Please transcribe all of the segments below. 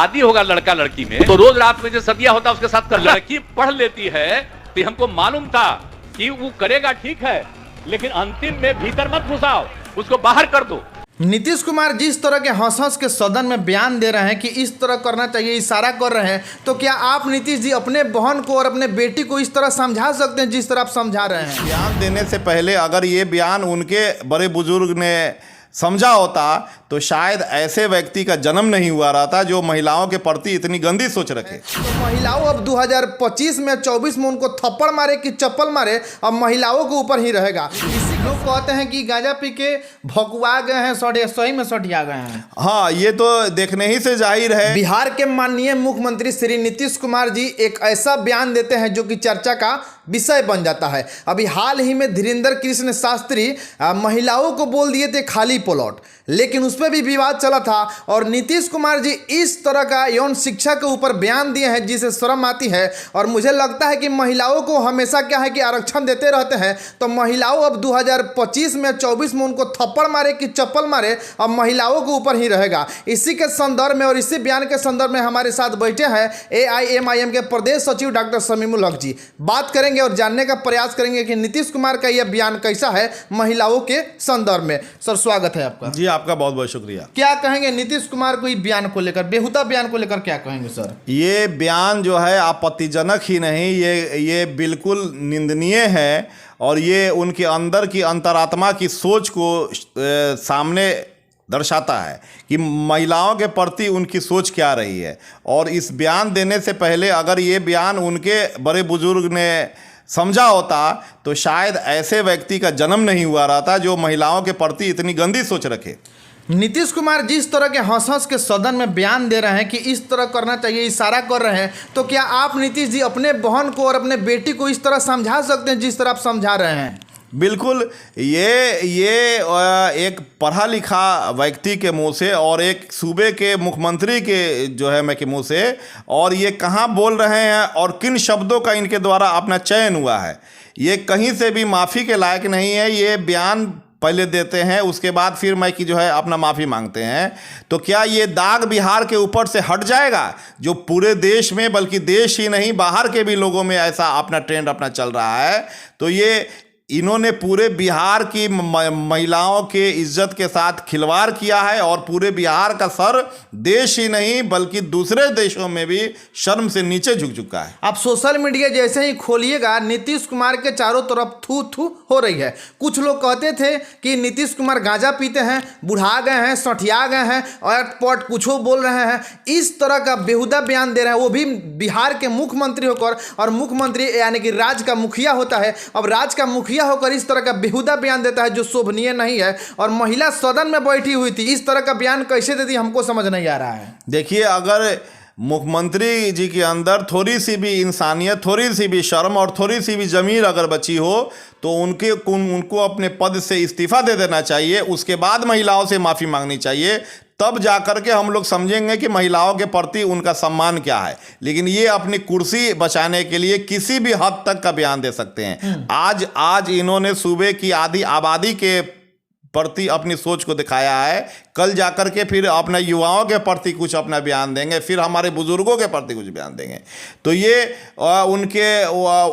शादी होगा लड़का लड़की में तो रोज रात में जो सदिया होता है उसके साथ कर लड़की पढ़ लेती है तो हमको मालूम था कि वो करेगा ठीक है, लेकिन अंतिम में भीतर मत घुसाओ, उसको बाहर कर दो। नीतीश कुमार जिस तरह के हंस के सदन में बयान दे रहे हैं कि इस तरह करना चाहिए, इशारा कर रहे हैं, तो क्या आप नीतीश जी अपने बहन को और अपने बेटी को इस तरह समझा सकते हैं जिस तरह आप समझा रहे हैं? बयान देने से पहले अगर ये बयान उनके बड़े बुजुर्ग ने समझा होता तो शायद ऐसे व्यक्ति का जन्म नहीं हुआ रहता जो महिलाओं के प्रति इतनी गंदी सोच रखे। तो महिलाओं अब 2025 में 24 में उनको थप्पड़ मारे कि चप्पल मारे, अब महिलाओं के ऊपर ही रहेगा। इसी लोग कहते हैं कि गांजा पी के भकुआ गए हैं, सही में सटिया गए हैं। हाँ, ये तो देखने ही से जाहिर है। बिहार के माननीय मुख्यमंत्री श्री नीतीश कुमार जी एक ऐसा बयान देते हैं जो कि चर्चा का विषय बन जाता है। अभी हाल ही में धीरेन्द्र कृष्ण शास्त्री महिलाओं को बोल दिए थे खाली प्लॉट, लेकिन उस पर भी विवाद चला था और नीतीश कुमार जी इस तरह का यौन शिक्षा के ऊपर बयान दिए हैं जिसे शर्म आती है। और मुझे लगता है कि महिलाओं को हमेशा क्या है कि आरक्षण देते रहते हैं, तो महिलाओं अब 2025 में 24 में उनको थप्पड़ मारे कि चप्पल मारे, अब महिलाओं के ऊपर ही रहेगा। इसी के संदर्भ में और इसी बयान के संदर्भ में हमारे साथ बैठे हैं AIMIM के प्रदेश सचिव डॉक्टर शमीमुल हक जी। बात करेंगे और जानने का प्रयास करेंगे कि नीतीश कुमार का यह बयान कैसा है महिलाओं के संदर्भ में। सर, स्वागत है आपका। जी, आपका बहुत बहुत शुक्रिया। क्या कहेंगे नीतीश कुमार को बयान को लेकर, बेहुदा बयान को लेकर क्या कहेंगे सर? ये बयान जो है आपत्तिजनक ही नहीं, ये बिल्कुल निंदनीय है और ये उनके अंदर की अंतरात्मा की सोच को सामने दर्शाता है कि महिलाओं के प्रति उनकी सोच क्या रही है। और इस बयान देने से पहले अगर ये बयान उनके बड़े बुजुर्ग ने समझा होता तो शायद ऐसे व्यक्ति का जन्म नहीं हुआ रहता जो महिलाओं के प्रति इतनी गंदी सोच रखे। नीतीश कुमार जिस तरह के हंस के सदन में बयान दे रहे हैं कि इस तरह करना चाहिए, इशारा कर रहे हैं, तो क्या आप नीतीश जी अपने बहन को और अपने बेटी को इस तरह समझा सकते हैं जिस तरह आप समझा रहे हैं? बिल्कुल, ये एक पढ़ा लिखा व्यक्ति के मुंह से और एक सूबे के मुख्यमंत्री के जो है मैं के मुंह से, और ये कहाँ बोल रहे हैं और किन शब्दों का इनके द्वारा अपना चयन हुआ है, ये कहीं से भी माफ़ी के लायक नहीं है। ये बयान पहले देते हैं, उसके बाद फिर मैं कि जो है अपना माफ़ी मांगते हैं, तो क्या ये दाग बिहार के ऊपर से हट जाएगा जो पूरे देश में, बल्कि देश ही नहीं बाहर के भी लोगों में ऐसा अपना ट्रेंड अपना चल रहा है। तो ये इन्होंने पूरे बिहार की महिलाओं के इज्जत के साथ खिलवाड़ किया है और पूरे बिहार का सर देश ही नहीं बल्कि दूसरे देशों में भी शर्म से नीचे झुक चुका है। आप सोशल मीडिया जैसे ही खोलिएगा नीतीश कुमार के चारों तरफ थू थू हो रही है। कुछ लोग कहते थे कि नीतीश कुमार गांजा पीते हैं, बुढ़ा गए हैं, सठिया गए हैं और पॉट कुछ बोल रहे हैं, इस तरह का बेहुदा बयान दे रहे हैं, वो भी बिहार के मुख्यमंत्री होकर। और मुख्यमंत्री यानी कि राज्य का मुखिया होता है, अब राज्य का मुखिया होकर इस तरह का बेहुदा बयान देता है जो शोभनीय नहीं है। और महिला सदन में बैठी हुई थी, इस तरह का बयान कैसे देती हमको समझ नहीं आ रहा है। देखिए, अगर मुख्यमंत्री जी के अंदर थोड़ी सी भी इंसानियत, थोड़ी सी भी शर्म और थोड़ी सी भी ज़मीर अगर बची हो तो उनको अपने पद से इस्तीफा दे देना चाहिए, उसके बाद महिलाओं से माफ़ी मांगनी चाहिए। तब जाकर के हम लोग समझेंगे कि महिलाओं के प्रति उनका सम्मान क्या है। लेकिन ये अपनी कुर्सी बचाने के लिए किसी भी हद तक का बयान दे सकते हैं। आज इन्होंने सूबे की आधी आबादी के प्रति अपनी सोच को दिखाया है, कल जाकर के फिर अपने युवाओं के प्रति कुछ अपना बयान देंगे, फिर हमारे बुजुर्गों के प्रति कुछ बयान देंगे। तो ये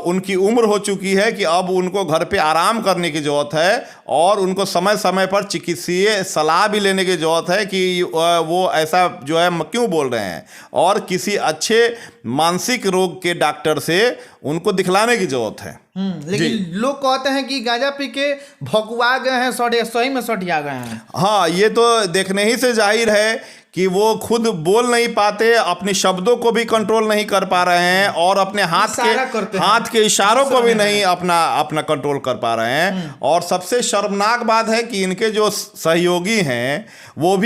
उनकी उम्र हो चुकी है कि अब उनको घर पे आराम करने की ज़रूरत है और उनको समय समय पर चिकित्सीय सलाह भी लेने की ज़रूरत है कि वो ऐसा जो है क्यों बोल रहे हैं, और किसी अच्छे मानसिक रोग के डॉक्टर से उनको दिखलाने की ज़रूरत है। लेकिन लोग कहते हैं कि गांजा पी के भकुआ गए हैं, सही में सटिया गए हैं। हाँ, ये तो देखने ही से जाहिर है कि वो खुद बोल नहीं पाते, अपने शब्दों को भी कंट्रोल नहीं कर पा रहे हैं और अपने हाथ के इशारों को भी नहीं अपना कंट्रोल कर पा रहे हैं। और सबसे शर्मनाक बात है कि इनके जो सहयोगी हैं वो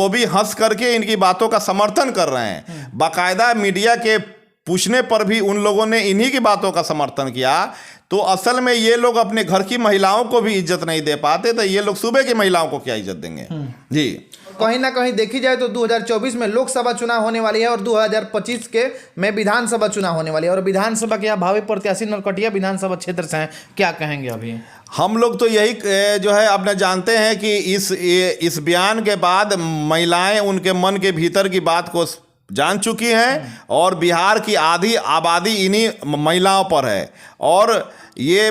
भी हंस करके इनकी बातों का समर्थन कर रहे हैं। बाकायदा मीडिया के पूछने पर भी उन लोगों ने इन्हीं की बातों का समर्थन किया। तो असल में ये लोग अपने घर की महिलाओं को भी इज्जत नहीं दे पाते, तो ये लोग सूबे की महिलाओं को क्या इज्जत देंगे? जी, कहीं ना कहीं देखी जाए तो 2024 में लोकसभा चुनाव होने वाली है और 2025 के में विधानसभा चुनाव होने वाली है। और विधानसभा के यहाँ भावी प्रत्याशी नरकटिया विधानसभा क्षेत्र से हैं, क्या कहेंगे? अभी हम लोग तो यही जो है अपने जानते हैं कि इस बयान के बाद महिलाएं उनके मन के भीतर की बात को जान चुकी हैं और बिहार की आधी आबादी इन्हीं महिलाओं पर है। और ये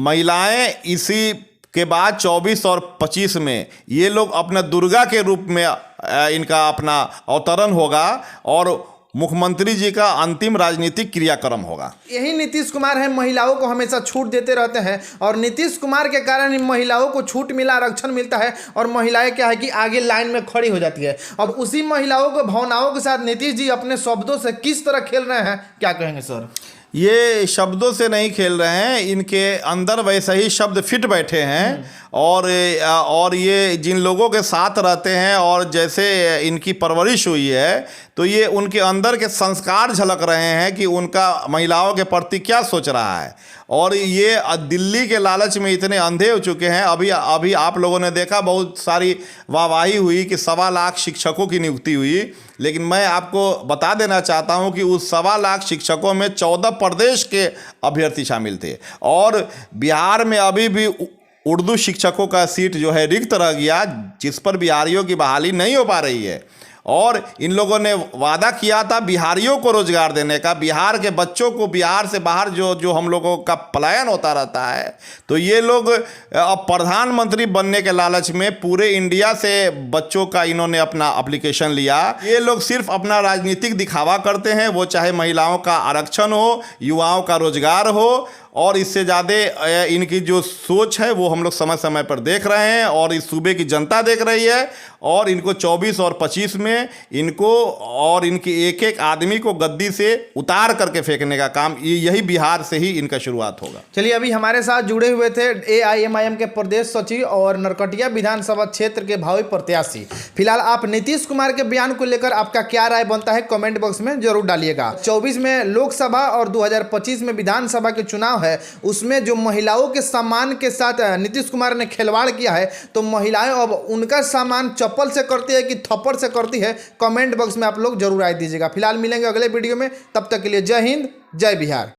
महिलाएं इसी के बाद 24 और 25 में ये लोग अपना दुर्गा के रूप में इनका अपना अवतरण होगा और मुख्यमंत्री जी का अंतिम राजनीतिक क्रियाक्रम होगा। यही नीतीश कुमार है, महिलाओं को हमेशा छूट देते रहते हैं और नीतीश कुमार के कारण इन महिलाओं को छूट मिला, आरक्षण मिलता है और महिलाएं क्या है कि आगे लाइन में खड़ी हो जाती है। अब उसी महिलाओं को भावनाओं के साथ नीतीश जी अपने शब्दों से किस तरह खेल रहे हैं, क्या कहेंगे सर? ये शब्दों से नहीं खेल रहे हैं, इनके अंदर वैसे ही शब्द फिट बैठे हैं। और ये जिन लोगों के साथ रहते हैं और जैसे इनकी परवरिश हुई है तो ये उनके अंदर के संस्कार झलक रहे हैं कि उनका महिलाओं के प्रति क्या सोच रहा है। और ये दिल्ली के लालच में इतने अंधे हो चुके हैं। अभी आप लोगों ने देखा बहुत सारी वाहवाही हुई कि 1.25 लाख शिक्षकों की नियुक्ति हुई, लेकिन मैं आपको बता देना चाहता हूं कि उस 1.25 लाख शिक्षकों में 14 प्रदेश के अभ्यर्थी शामिल थे। और बिहार में अभी भी उर्दू शिक्षकों का सीट जो है रिक्त रह गया, जिस पर बिहारियों की बहाली नहीं हो पा रही है। और इन लोगों ने वादा किया था बिहारियों को रोजगार देने का, बिहार के बच्चों को, बिहार से बाहर जो हम लोगों का पलायन होता रहता है, तो ये लोग अब प्रधानमंत्री बनने के लालच में पूरे इंडिया से बच्चों का इन्होंने अपना एप्लीकेशन लिया। ये लोग सिर्फ अपना राजनीतिक दिखावा करते हैं, वो चाहे महिलाओं का आरक्षण हो, युवाओं का रोजगार हो, और इससे ज़्यादा इनकी जो सोच है वो हम लोग समय समय पर देख रहे हैं और इस सूबे की जनता देख रही है। और इनको 24 और 25 में इनको और इनके एक एक आदमी को गद्दी से उतार करके फेंकने का काम यही बिहार से ही इनका शुरुआत होगा। चलिए, अभी हमारे साथ जुड़े हुए थे AIMIM के प्रदेश सचिव और नरकटिया विधानसभा क्षेत्र के भावी प्रत्याशी। फिलहाल आप नीतीश कुमार के बयान को लेकर आपका क्या राय बनता है, कमेंट बॉक्स में जरूर डालिएगा। 24 में लोकसभा और 2025 में विधानसभा के चुनाव है, उसमें जो महिलाओं के सम्मान के साथ नीतीश कुमार ने खिलवाड़ किया है, तो महिलाएं अब उनका सम्मान चप्पल से करती है कि थप्पड़ से करती है, कमेंट बॉक्स में आप लोग जरूर राय दीजिएगा। फिलहाल मिलेंगे अगले वीडियो में, तब तक के लिए जय हिंद, जय बिहार।